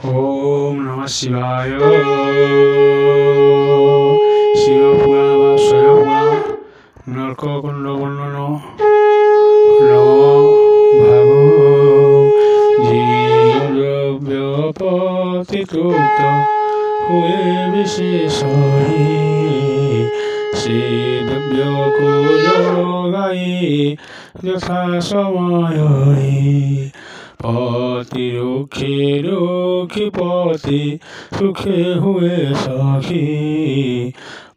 Om Namah Shivaya. Shiva Purana Vasaya Purana Narka Kunda Vandana Namo Bhago Jiva Vyapati Tukta Hue Visheshahi Siddhabhya Kujogai Yatha Samayai Pati Rukhi Rukhi Pati Sukhe Hue Sakhi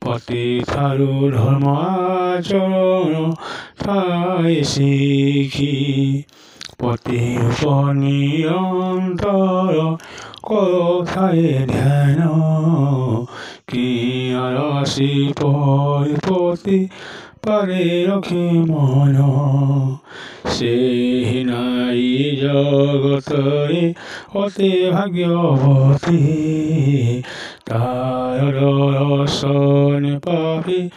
Pati Tharu Dharma Charana Thai Sikhi Pati Upani Antara Koro Thai Dhyana Ki Arasi Pari Pati Pari Rakhi Mana Sehi Nai Jagatari Oti Bhagyavati Tara Sani Papi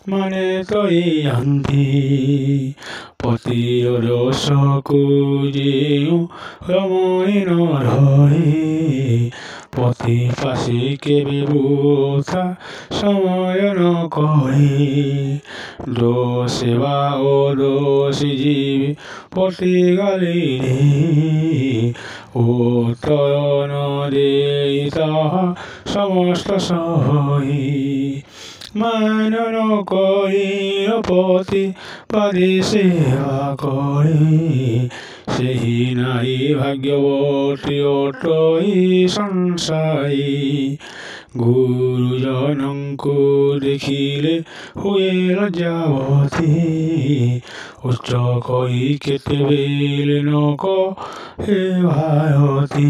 Mane Toi Yanti Pati Rosa Kujiyo Ramayana Dhari Pati Pasi Kebe Bhuta Samayana Kori Do Seva O Do Sijivi Pati Galiri O Tarana Deitaha Samasta Sahi Manano Kori Pati Padi Seva Kori Sehi Nai Bhagyavati Otoi Sansai Guru Jananku Dekhile Hue Rajavati Ucha Koi Ketevele Noko Hevayati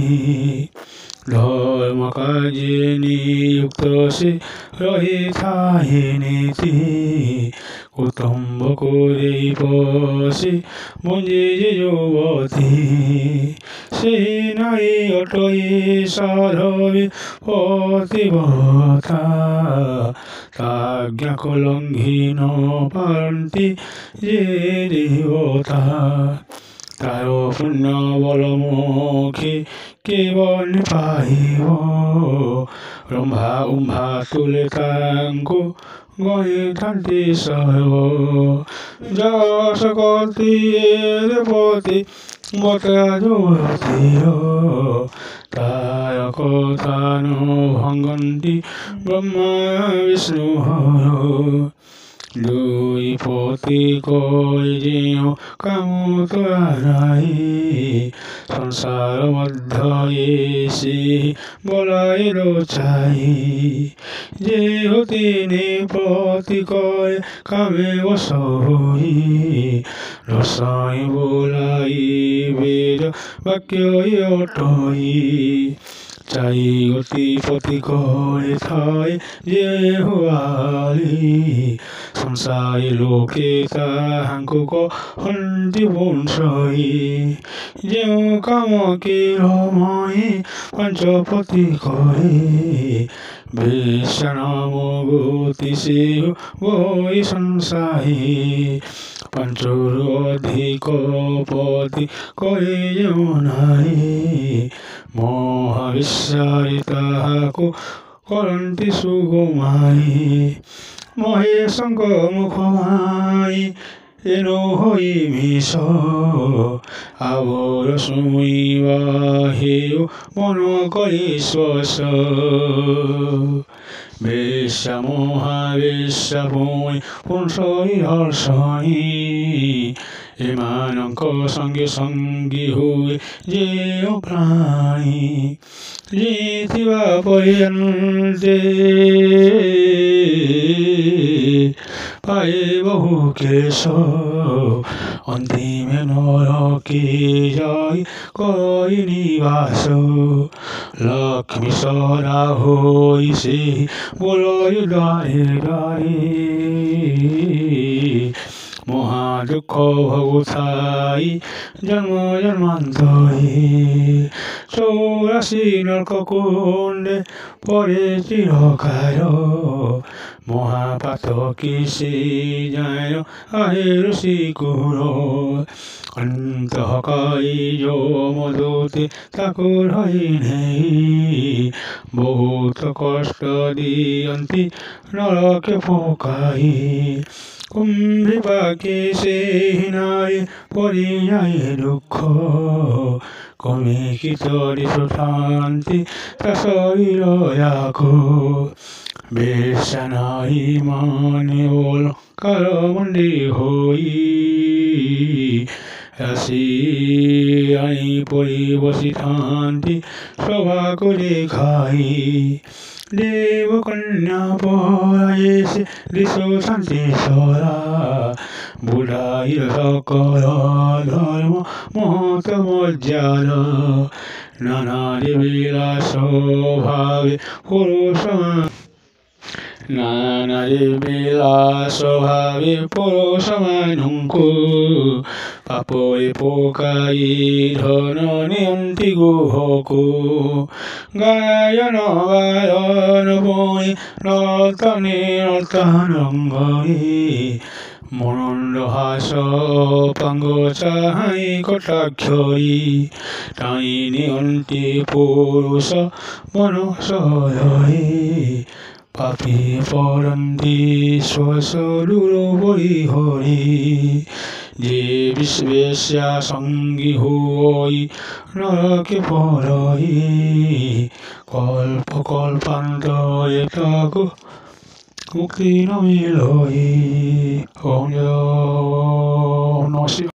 Dharma Kaje Niyukta Se Rahita Niti Kutumba Kore Pasi Munje Jovati Se Nai Otoi Sadhavi Pati Bhata Tagya Kolonghino Paranti Je Devata Taro Punna Valamokhi Kevani Pahivo Brahma Umbha Tuletanku Goi Tanti Sayo Jasakoti Edepoti Mota Jyoti Taya Kotano Bhanganti Brahma Vishnu Lui Poti Koi Jiyo Kamutuarai Sansara Madhyaye Si Bolai Rochai Jehoti Poti Koi Kame Vasoi Rasai Bolai Veda Vakyo Yotoi Chai Goti Poti Koi Thai Jehuali Sansai Lokita Hankuko Handi Bonsai Jeo Kama Kiro Mai Panchapati Koi Vishanamo Goti Siyo Goi Sansai Panchuru Adhiko Poti Koi Yonai Moha Visharitahaku Koranti Sugumai Mohe Sangha Mukhamai Eno Hoi Miso Avora Sumi Vaheo Mono Koi Swasa Vesha Moha Vesha Poi Punsoi Harsai Emananko Sangi Sangi Hui Jeo Prai Jitiva Poyante Pae Bahu Keso Antime Noraki Jai Koi Nivaso Lakshmi Sara Hoi Se Boloi Dai Dai মহাদুঃখ ভবথাই জন্ম জন্মান্তরে 84 নরককুণ্ডে পরে চিরকায় মহাপাতকী সে যায় আহে ঋষিকুল অন্তঃকায়ী যমদূতে ঠাকুর হই নেই বহুত কষ্ট দিয়ন্তি নরকে পকাই কুম্ভী পাখি সে নারী পরিযায় দুঃখ কমে কি তরি সুশান্তি তা শরীর রাখো বেশনাই মানে ওল কারমন্ডি হই রাশি আনি পরি বসি শান্তি সভা করে খাই দেব কন্যা পরায়েছে দেশ শান্তি সরা বুড়াইর সকল ধর্ম মহৎ মর্যাদা নানা বিলাস ভাবে পুরুষ নানা বিলাস ভাবে পুরুষ মানুষଙ୍କୁ পাপরে পকাই ধন নিয়ন্তি গুহକୁ গায়ন গায়ন বই রতনে রতনঙ্গই মনন্দ হাস পাঙ্গ চাহাই কটাক্ষরি তাই নিয়ন্তি পুরুষ মনসয় পাপি পরন্তি স্বস্বরূর হরি যে বিশ্বেশা সঙ্গী হই নরকে পরই কল্প কল্পান্তরে তাকু মুক্তি ন মিলই ওম নমঃ শিবায়।